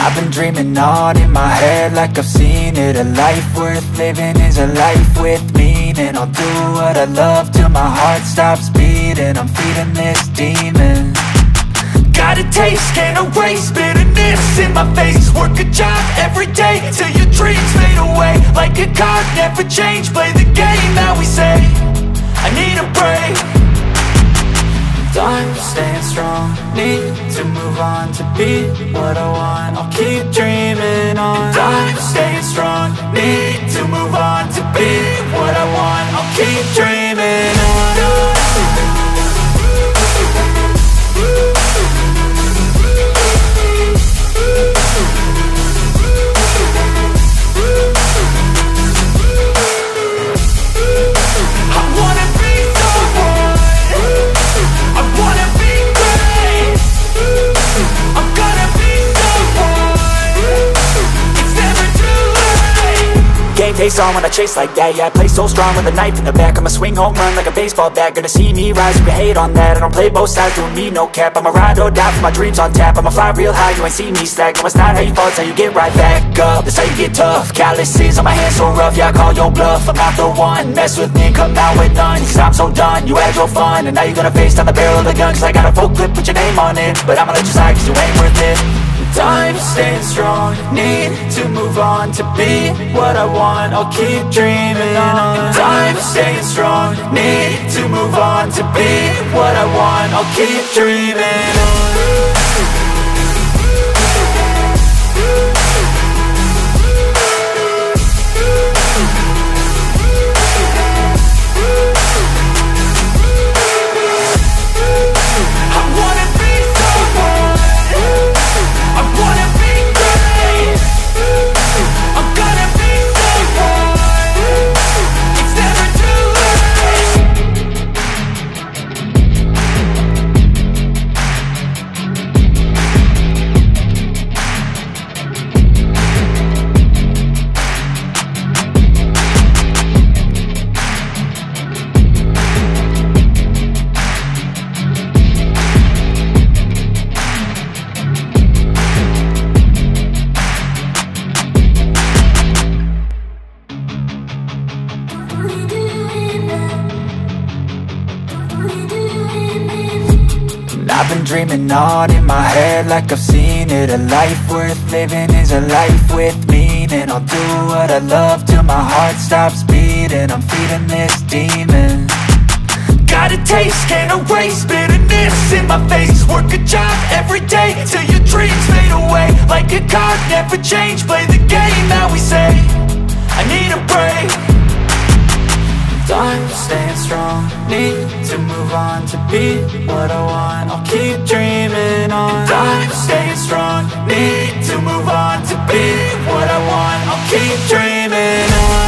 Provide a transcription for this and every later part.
I've been dreaming on in my head like I've seen it. A life worth living is a life with meaning. I'll do what I love till my heart stops beating. I'm feeding this demon. Got a taste, can't erase bitterness in my face. Work a job every day till your dreams fade away. Like a card, never change, play the game that we say. I need a break. I'm staying strong, need to move on to be what I want. I'll keep dreaming on. I'm staying strong, need to move on to be what I want. I'll keep dreaming on. Face on when I chase like that. Yeah, I play so strong with a knife in the back. I'ma swing home run like a baseball bat. Gonna see me rise, you can hate on that. I don't play both sides, doing me no cap. I'ma ride or die for my dreams on tap. I'ma fly real high, you ain't see me slack. No, it's not how you fall, it's how you get right back up. That's how you get tough. Calluses on my hands so rough, yeah, I call your bluff. I'm not the one, mess with me, come out with none. Cause I'm so done, you had your fun. And now you're gonna face down the barrel of the gun. Cause I got a full clip, put your name on it. But I'ma let you slide cause you ain't worth it. I'm staying strong, need to move on to be what I want. I'll keep dreaming on. I'm staying strong, need to move on to be what I want. I'll keep dreaming on. I've been dreaming on in my head like I've seen it. A life worth living is a life with meaning. I'll do what I love till my heart stops beating. I'm feeding this demon. Got a taste, can't erase bitterness in my face. Work a job every day till your dreams fade away. Like a card, never change, play the game that we say. I need a break. I'm staying strong, need to move on to be what I want. I'll keep dreaming on. I'm staying strong, need to move on to be what I want. I'll keep dreaming on.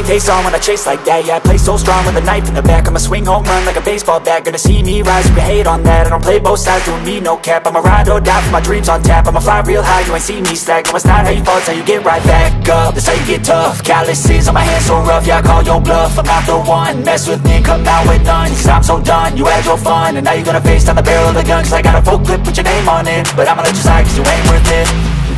Face on when I chase like that. Yeah, I play so strong with a knife in the back. I'ma swing home run like a baseball bat. Gonna see me rise, you can hate on that. I don't play both sides, doing me no cap. I'ma ride or die for my dreams on tap. I'ma fly real high, you ain't see me slack. No, it's not how you fall, it's how you get right back up. That's how you get tough. Calluses on my hands so rough, yeah, I call your bluff. I'm not the one, mess with me, come out with none. Cause I'm so done, you had your fun. And now you're gonna face down the barrel of the gun. Cause I got a full clip, put your name on it. But I'ma let you slide cause you ain't worth it.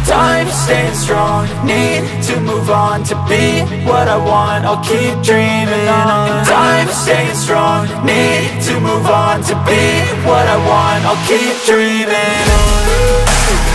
I'm staying strong, need to move on to be what I want. I'll keep dreaming on. I'm staying strong, need to move on to be what I want. I'll keep dreaming on.